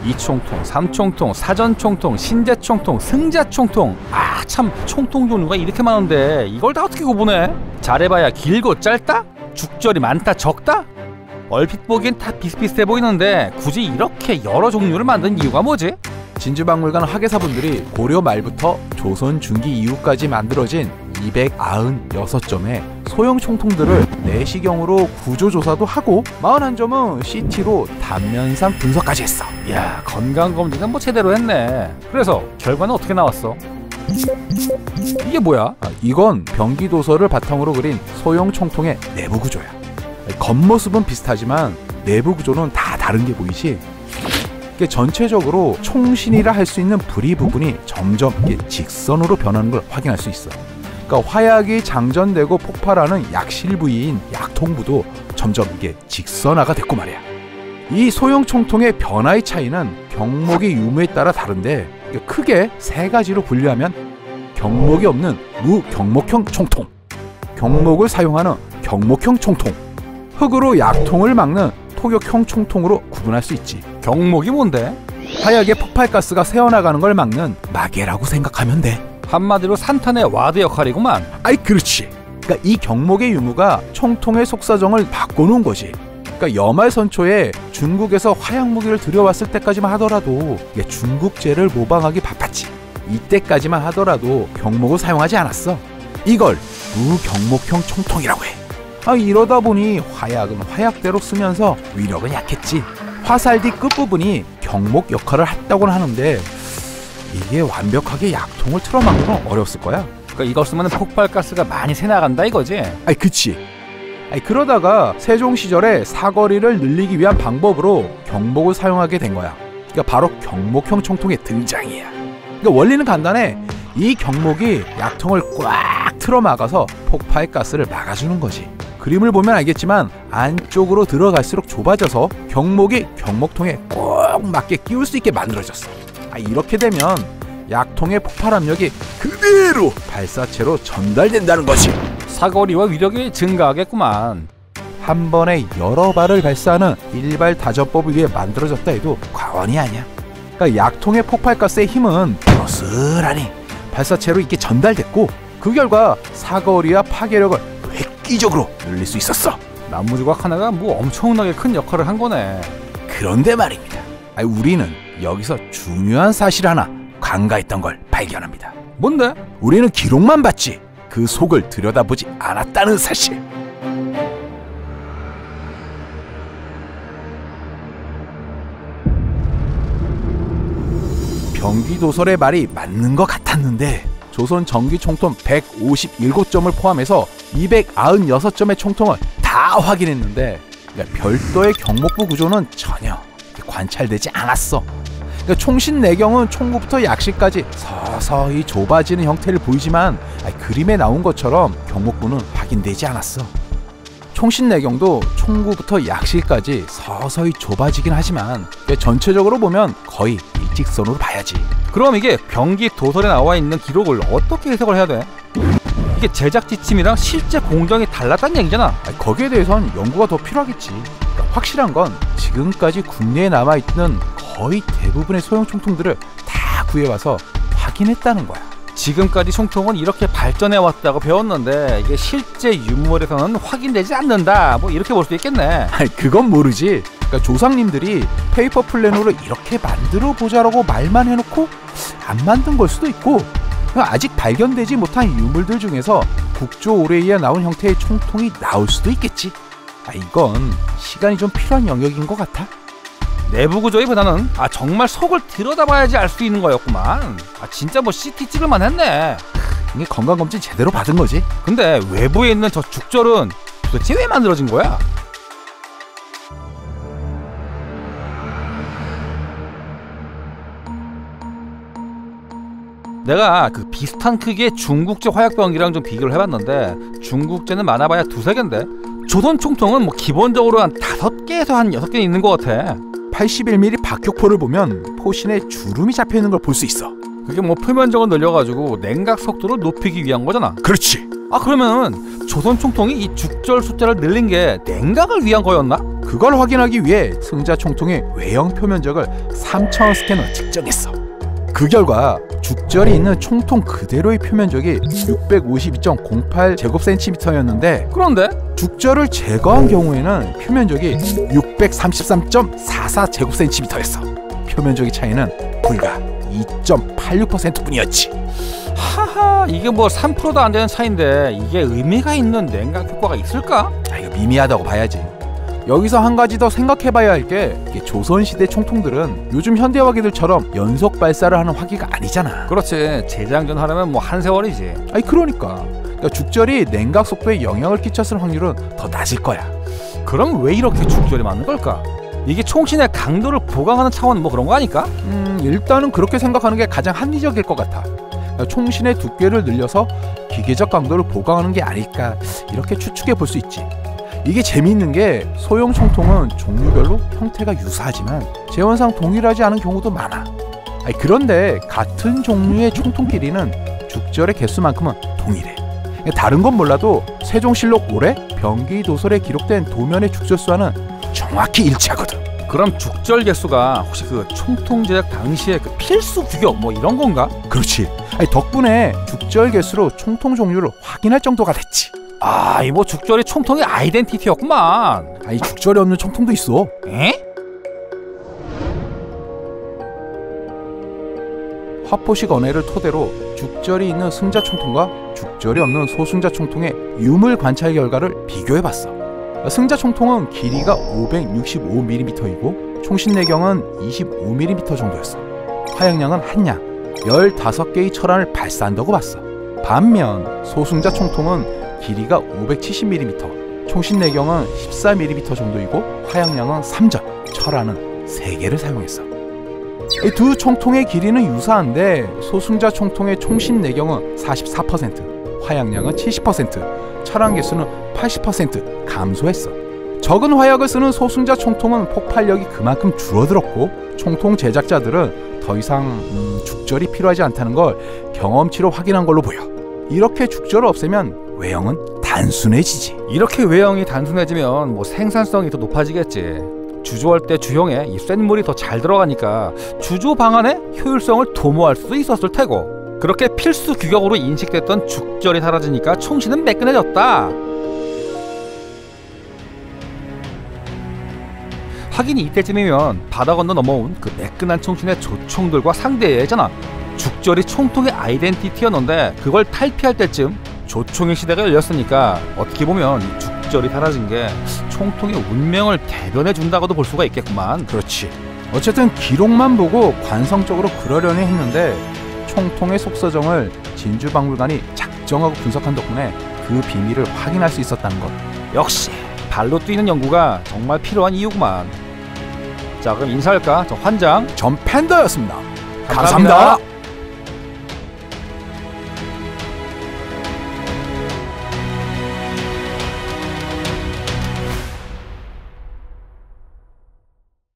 이총통, 삼총통, 사전총통, 신제총통, 승자총통. 아, 참 총통 종류가 이렇게 많은데 이걸 다 어떻게 구분해? 잘해봐야 길고 짧다? 죽절이 많다 적다? 얼핏 보기엔 다 비슷비슷해 보이는데 굳이 이렇게 여러 종류를 만든 이유가 뭐지? 진주박물관 학예사분들이 고려 말부터 조선 중기 이후까지 만들어진 296점의 소형 총통들을 내시경으로 구조조사도 하고 41점은 CT로 단면상 분석까지 했어. 이야, 건강검진은 뭐 제대로 했네. 그래서 결과는 어떻게 나왔어? 이게 뭐야? 이건 병기도서를 바탕으로 그린 소형 총통의 내부 구조야. 겉모습은 비슷하지만 내부 구조는 다 다른 게 보이지? 이게 전체적으로 총신이라 할 수 있는 부리 부분이 점점 직선으로 변하는 걸 확인할 수 있어. 그러니까 화약이 장전되고 폭발하는 약실 부위인 약통부도 점점 이게 직선화가 됐고 말이야. 이 소형 총통의 변화의 차이는 경목의 유무에 따라 다른데 크게 세 가지로 분류하면 경목이 없는 무경목형 총통, 경목을 사용하는 경목형 총통, 흙으로 약통을 막는 토격형 총통으로 구분할 수 있지. 경목이 뭔데? 화약의 폭발가스가 새어나가는 걸 막는 마개라고 생각하면 돼. 한마디로 산탄의 와드 역할이구만. 아이 그렇지. 그러니까 이 경목의 유무가 총통의 속사정을 바꿔놓은 거지. 그러니까 여말선초에 중국에서 화약 무기를 들여왔을 때까지만 하더라도 중국제를 모방하기 바빴지. 이때까지만 하더라도 경목을 사용하지 않았어. 이걸 무경목형 총통이라고 해. 이러다 보니 화약은 화약대로 쓰면서 위력은 약했지. 화살뒤 끝부분이 경목 역할을 했다고는 하는데 이게 완벽하게 약통을 틀어막는 건 어려웠을 거야. 그러니까 이거 쓰면 폭발가스가 많이 새나간다 이거지? 그치. 그러다가 세종 시절에 사거리를 늘리기 위한 방법으로 경목을 사용하게 된 거야. 그러니까 바로 경목형 총통의 등장이야. 그러니까 원리는 간단해. 이 경목이 약통을 꽉 틀어막아서 폭발가스를 막아주는 거지. 그림을 보면 알겠지만 안쪽으로 들어갈수록 좁아져서 경목이 경목통에 꼭 맞게 끼울 수 있게 만들어졌어. 이렇게 되면 약통의 폭발 압력이 그대로 발사체로 전달된다는 것이. 사거리와 위력이 증가하겠구만. 한 번에 여러 발을 발사하는 일발 다전법을 위해 만들어졌다 해도 과언이 아니야. 그러니까 약통의 폭발가스의 힘은 고스란히 발사체로 이렇게 전달됐고 그 결과 사거리와 파괴력을 획기적으로 늘릴 수 있었어. 나무조각 하나가 뭐 엄청나게 큰 역할을 한 거네. 그런데 말입니다. 우리는 여기서 중요한 사실 하나 간과했던 걸 발견합니다. 뭔데? 우리는 기록만 봤지 그 속을 들여다보지 않았다는 사실. 병기도설의 말이 맞는 것 같았는데 조선 전기 총통 157점을 포함해서 296점의 총통을 다 확인했는데 별도의 경목부 구조는 전혀 관찰되지 않았어. 총신 내경은 총구부터 약실까지 서서히 좁아지는 형태를 보이지만 그림에 나온 것처럼 경목부는 확인되지 않았어. 총신 내경도 총구부터 약실까지 서서히 좁아지긴 하지만 전체적으로 보면 거의 일직선으로 봐야지. 그럼 이게 병기 도설에 나와 있는 기록을 어떻게 해석을 해야 돼? 이게 제작 지침이랑 실제 공정이 달랐다는 얘기잖아. 거기에 대해선 연구가 더 필요하겠지. 확실한 건 지금까지 국내에 남아있는 거의 대부분의 소형 총통들을 다 구해와서 확인했다는 거야. 지금까지 총통은 이렇게 발전해왔다고 배웠는데 이게 실제 유물에서는 확인되지 않는다, 뭐 이렇게 볼 수 있겠네. 그건 모르지. 그러니까 조상님들이 페이퍼 플랜으로 이렇게 만들어 보자라고 말만 해놓고 안 만든 걸 수도 있고, 아직 발견되지 못한 유물들 중에서 국조 오래이에 나온 형태의 총통이 나올 수도 있겠지. 이건 시간이 좀 필요한 영역인 것 같아. 내부 구조보다는 정말 속을 들여다봐야지 알 수 있는 거였구만. 진짜 뭐 CT 찍을만 했네. 이게 건강검진 제대로 받은 거지. 근데 외부에 있는 저 죽절은 도대체 왜 만들어진 거야? 내가 그 비슷한 크기의 중국제 화약병기랑 좀 비교를 해봤는데 중국제는 많아봐야 2~3개인데 조선 총통은 뭐 기본적으로 한 5개에서 한 6개 있는 것 같아. 81mm 박격포를 보면 포신에 주름이 잡혀있는 걸 볼 수 있어. 그게 뭐 표면적으로 늘려가지고 냉각 속도를 높이기 위한 거잖아. 그렇지. 그러면 조선 총통이 이 죽절 숫자를 늘린 게 냉각을 위한 거였나? 그걸 확인하기 위해 승자 총통의 외형 표면적을 3차원 스캐너로 측정했어. 그 결과 죽절이 있는 총통 그대로의 표면적이 652.08제곱센티미터였는데, 그런데 죽절을 제거한 경우에는 표면적이 633.44제곱센티미터였어. 표면적의 차이는 불과 2.86% 뿐이었지. 하하, 이게 뭐 3%도 안 되는 차인데 이게 의미가 있는 냉각 효과가 있을까? 이거 미미하다고 봐야지. 여기서 한 가지 더 생각해봐야 할 게, 조선시대 총통들은 요즘 현대화기들처럼 연속 발사를 하는 화기가 아니잖아. 그렇지, 재장전 하려면 뭐 한 세월이지. 그러니까 죽절이 냉각 속도에 영향을 끼쳤을 확률은 더 낮을 거야. 그럼 왜 이렇게 죽절이 많은 걸까? 이게 총신의 강도를 보강하는 차원 뭐 그런 거 아닐까? 일단은 그렇게 생각하는 게 가장 합리적일 것 같아. 총신의 두께를 늘려서 기계적 강도를 보강하는 게 아닐까, 이렇게 추측해 볼 수 있지. 이게 재미있는 게 소형 총통은 종류별로 형태가 유사하지만 재원상 동일하지 않은 경우도 많아. 그런데 같은 종류의 총통끼리는 죽절의 개수만큼은 동일해. 다른 건 몰라도 세종실록 올해 병기도설에 기록된 도면의 죽절 수와는 정확히 일치하거든. 그럼 죽절 개수가 혹시 그 총통 제작 당시의 그 필수 규격 뭐 이런 건가? 그렇지. 덕분에 죽절 개수로 총통 종류를 확인할 정도가 됐지. 이 뭐 죽절이 총통의 아이덴티티였구만. 이 죽절이 없는 총통도 있어. 에? 화포식 언해를 토대로 죽절이 있는 승자 총통과 죽절이 없는 소승자 총통의 유물 관찰 결과를 비교해봤어. 승자 총통은 길이가 565mm이고 총신내경은 25mm 정도였어. 화약량은 한 양 15개의 철안을 발사한다고 봤어. 반면 소승자 총통은 길이가 570mm, 총신내경은 14mm 정도이고 화약량은 3전, 철안은 3개를 사용했어. 이 두 총통의 길이는 유사한데 소승자 총통의 총신내경은 44%, 화약량은 70%, 철안 개수는 80% 감소했어. 적은 화약을 쓰는 소승자 총통은 폭발력이 그만큼 줄어들었고, 총통 제작자들은 더 이상 죽절이 필요하지 않다는 걸 경험치로 확인한 걸로 보여. 이렇게 죽절을 없애면 외형은 단순해지지. 이렇게 외형이 단순해지면 뭐 생산성이 더 높아지겠지. 주조할 때 주형에 이 쇳물이 더 잘 들어가니까 주조 방안의 효율성을 도모할 수 있었을 테고, 그렇게 필수 규격으로 인식됐던 죽절이 사라지니까 총신은 매끈해졌다. 하긴 이때쯤이면 바다 건너 넘어온 그 매끈한 총신의 조총들과 상대해야잖아. 죽절이 총통의 아이덴티티였는데 그걸 탈피할 때쯤 조총의 시대가 열렸으니까 어떻게 보면 이 죽절이 사라진 게 총통의 운명을 대변해 준다고도 볼 수가 있겠구만. 그렇지. 어쨌든 기록만 보고 관성적으로 그러려니 했는데 총통의 속사정을 진주박물관이 작정하고 분석한 덕분에 그 비밀을 확인할 수 있었다는 것. 역시 발로 뛰는 연구가 정말 필요한 이유구만. 자, 그럼 인사할까? 저 환장 전 팬더였습니다. 감사합니다.